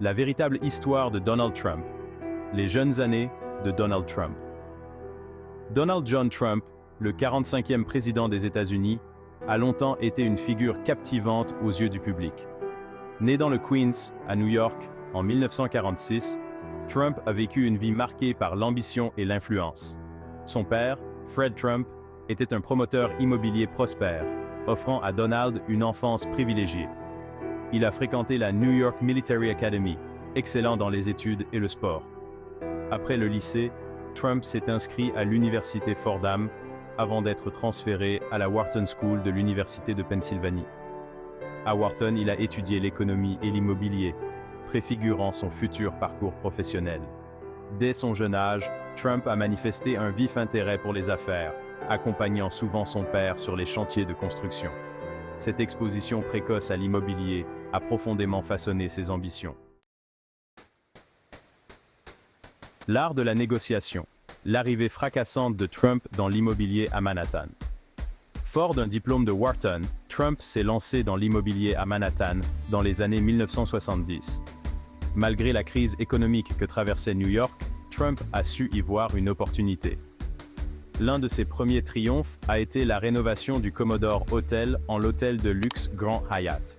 La véritable histoire de Donald Trump. Les jeunes années de Donald Trump. Donald John Trump, le 45e président des États-Unis, a longtemps été une figure captivante aux yeux du public. Né dans le Queens, à New York, en 1946, Trump a vécu une vie marquée par l'ambition et l'influence. Son père, Fred Trump, était un promoteur immobilier prospère, offrant à Donald une enfance privilégiée. Il a fréquenté la New York Military Academy, excellent dans les études et le sport. Après le lycée, Trump s'est inscrit à l'université Fordham avant d'être transféré à la Wharton School de l'université de Pennsylvanie. À Wharton, il a étudié l'économie et l'immobilier, préfigurant son futur parcours professionnel. Dès son jeune âge, Trump a manifesté un vif intérêt pour les affaires, accompagnant souvent son père sur les chantiers de construction. Cette exposition précoce à l'immobilier a profondément façonné ses ambitions. L'art de la négociation. L'arrivée fracassante de Trump dans l'immobilier à Manhattan. Fort d'un diplôme de Wharton, Trump s'est lancé dans l'immobilier à Manhattan dans les années 1970. Malgré la crise économique que traversait New York, Trump a su y voir une opportunité. L'un de ses premiers triomphes a été la rénovation du Commodore Hotel en l'hôtel de luxe Grand Hyatt.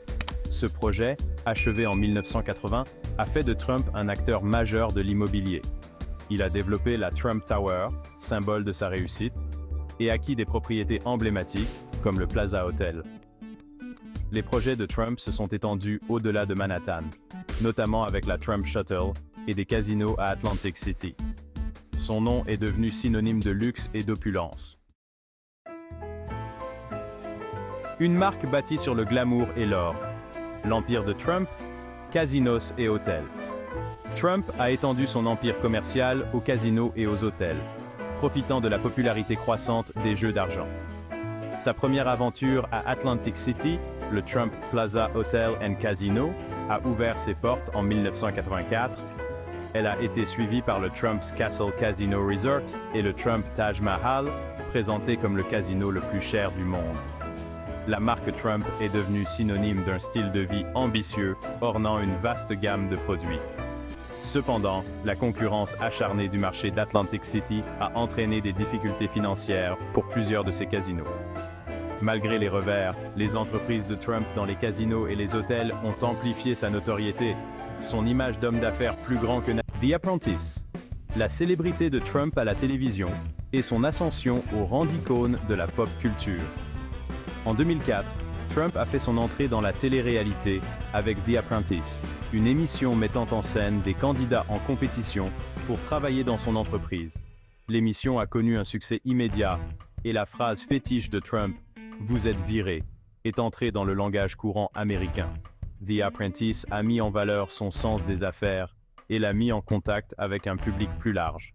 Ce projet, achevé en 1980, a fait de Trump un acteur majeur de l'immobilier. Il a développé la Trump Tower, symbole de sa réussite, et acquis des propriétés emblématiques, comme le Plaza Hotel. Les projets de Trump se sont étendus au-delà de Manhattan, notamment avec la Trump Shuttle et des casinos à Atlantic City. Son nom est devenu synonyme de luxe et d'opulence. Une marque bâtie sur le glamour et l'or. L'empire de Trump, casinos et hôtels. Trump a étendu son empire commercial aux casinos et aux hôtels, profitant de la popularité croissante des jeux d'argent. Sa première aventure à Atlantic City, le Trump Plaza Hotel and Casino, a ouvert ses portes en 1984. Elle a été suivie par le Trump's Castle Casino Resort et le Trump Taj Mahal, présenté comme le casino le plus cher du monde. La marque Trump est devenue synonyme d'un style de vie ambitieux, ornant une vaste gamme de produits. Cependant, la concurrence acharnée du marché d'Atlantic City a entraîné des difficultés financières pour plusieurs de ces casinos. Malgré les revers, les entreprises de Trump dans les casinos et les hôtels ont amplifié sa notoriété, son image d'homme d'affaires plus grand que The Apprentice, la célébrité de Trump à la télévision et son ascension au rang d'icône de la pop culture. En 2004, Trump a fait son entrée dans la télé-réalité avec The Apprentice, une émission mettant en scène des candidats en compétition pour travailler dans son entreprise. L'émission a connu un succès immédiat et la phrase fétiche de Trump « Vous êtes viré » est entrée dans le langage courant américain. The Apprentice a mis en valeur son sens des affaires et l'a mis en contact avec un public plus large.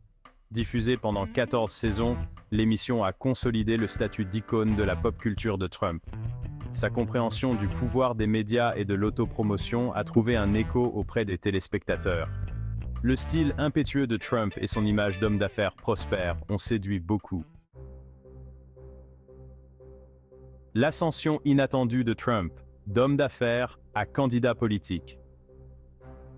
Diffusée pendant 14 saisons, l'émission a consolidé le statut d'icône de la pop culture de Trump. Sa compréhension du pouvoir des médias et de l'autopromotion a trouvé un écho auprès des téléspectateurs. Le style impétueux de Trump et son image d'homme d'affaires prospère ont séduit beaucoup. L'ascension inattendue de Trump, d'homme d'affaires à candidat politique.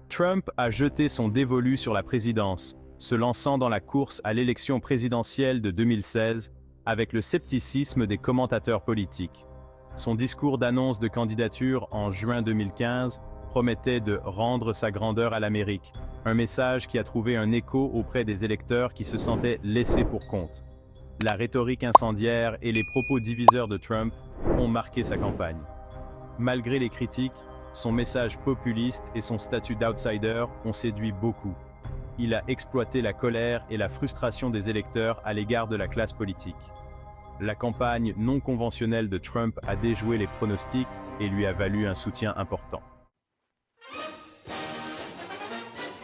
Trump a jeté son dévolu sur la présidence, se lançant dans la course à l'élection présidentielle de 2016 avec le scepticisme des commentateurs politiques. Son discours d'annonce de candidature en juin 2015 promettait de « rendre sa grandeur à l'Amérique », un message qui a trouvé un écho auprès des électeurs qui se sentaient laissés pour compte. La rhétorique incendiaire et les propos diviseurs de Trump ont marqué sa campagne. Malgré les critiques, son message populiste et son statut d'outsider ont séduit beaucoup. Il a exploité la colère et la frustration des électeurs à l'égard de la classe politique. La campagne non conventionnelle de Trump a déjoué les pronostics et lui a valu un soutien important.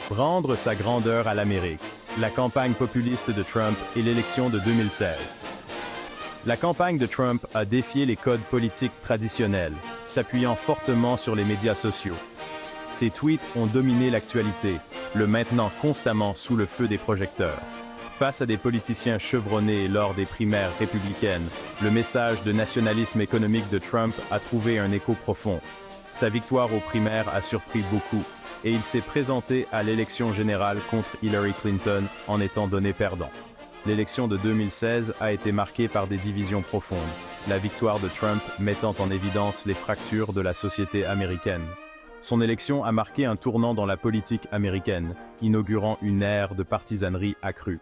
Rendre sa grandeur à l'Amérique. La campagne populiste de Trump et l'élection de 2016. La campagne de Trump a défié les codes politiques traditionnels, s'appuyant fortement sur les médias sociaux. Ses tweets ont dominé l'actualité, le maintenant constamment sous le feu des projecteurs. Face à des politiciens chevronnés lors des primaires républicaines, le message de nationalisme économique de Trump a trouvé un écho profond. Sa victoire aux primaires a surpris beaucoup, et il s'est présenté à l'élection générale contre Hillary Clinton en étant donné perdant. L'élection de 2016 a été marquée par des divisions profondes, la victoire de Trump mettant en évidence les fractures de la société américaine. Son élection a marqué un tournant dans la politique américaine, inaugurant une ère de partisanerie accrue.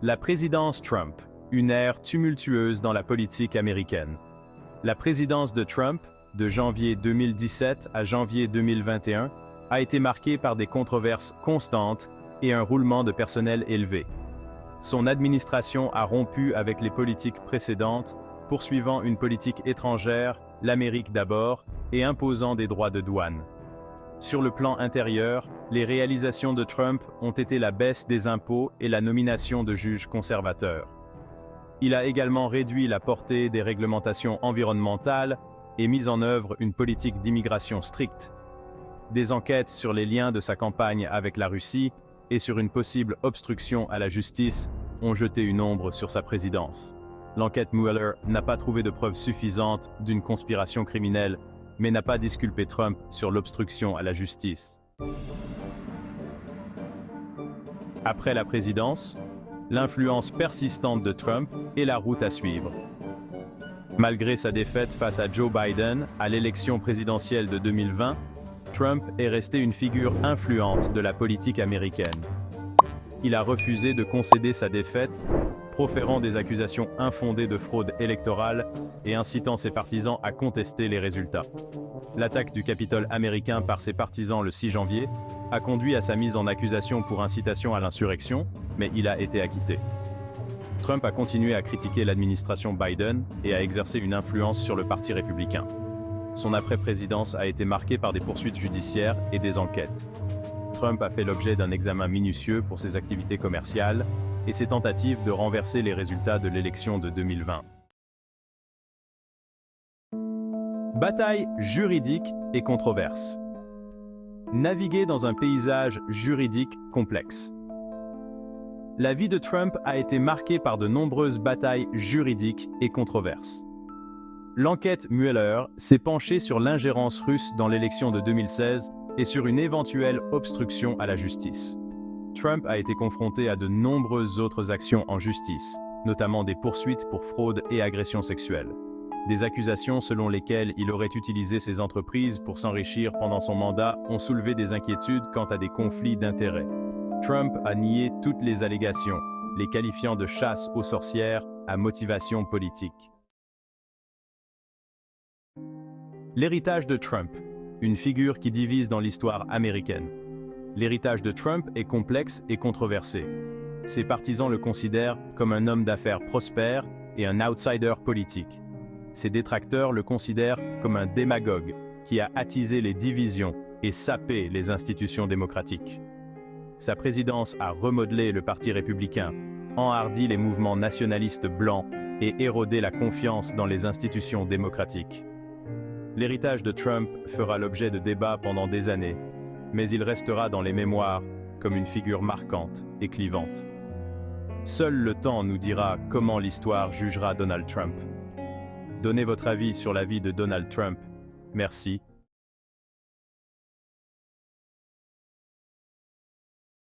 La présidence Trump, une ère tumultueuse dans la politique américaine. La présidence de Trump, de janvier 2017 à janvier 2021, a été marquée par des controverses constantes et un roulement de personnel élevé. Son administration a rompu avec les politiques précédentes, poursuivant une politique étrangère, l'Amérique d'abord, et imposant des droits de douane. Sur le plan intérieur, les réalisations de Trump ont été la baisse des impôts et la nomination de juges conservateurs. Il a également réduit la portée des réglementations environnementales et mis en œuvre une politique d'immigration stricte. Des enquêtes sur les liens de sa campagne avec la Russie et sur une possible obstruction à la justice ont jeté une ombre sur sa présidence. L'enquête Mueller n'a pas trouvé de preuves suffisantes d'une conspiration criminelle, mais n'a pas disculpé Trump sur l'obstruction à la justice. Après la présidence, l'influence persistante de Trump est la route à suivre. Malgré sa défaite face à Joe Biden à l'élection présidentielle de 2020, Trump est resté une figure influente de la politique américaine. Il a refusé de concéder sa défaite, proférant des accusations infondées de fraude électorale et incitant ses partisans à contester les résultats. L'attaque du Capitole américain par ses partisans le 6 janvier a conduit à sa mise en accusation pour incitation à l'insurrection, mais il a été acquitté. Trump a continué à critiquer l'administration Biden et à exercer une influence sur le Parti républicain. Son après-présidence a été marquée par des poursuites judiciaires et des enquêtes. Trump a fait l'objet d'un examen minutieux pour ses activités commerciales et ses tentatives de renverser les résultats de l'élection de 2020. Bataille juridique et controverse. Naviguer dans un paysage juridique complexe. La vie de Trump a été marquée par de nombreuses batailles juridiques et controverses. L'enquête Mueller s'est penchée sur l'ingérence russe dans l'élection de 2016 et sur une éventuelle obstruction à la justice. Trump a été confronté à de nombreuses autres actions en justice, notamment des poursuites pour fraude et agression sexuelle. Des accusations selon lesquelles il aurait utilisé ses entreprises pour s'enrichir pendant son mandat ont soulevé des inquiétudes quant à des conflits d'intérêts. Trump a nié toutes les allégations, les qualifiant de chasse aux sorcières à motivation politique. L'héritage de Trump, une figure qui divise dans l'histoire américaine. L'héritage de Trump est complexe et controversé. Ses partisans le considèrent comme un homme d'affaires prospère et un outsider politique. Ses détracteurs le considèrent comme un démagogue qui a attisé les divisions et sapé les institutions démocratiques. Sa présidence a remodelé le Parti républicain, enhardi les mouvements nationalistes blancs et érodé la confiance dans les institutions démocratiques. L'héritage de Trump fera l'objet de débats pendant des années, mais il restera dans les mémoires comme une figure marquante et clivante. Seul le temps nous dira comment l'histoire jugera Donald Trump. Donnez votre avis sur la vie de Donald Trump. Merci.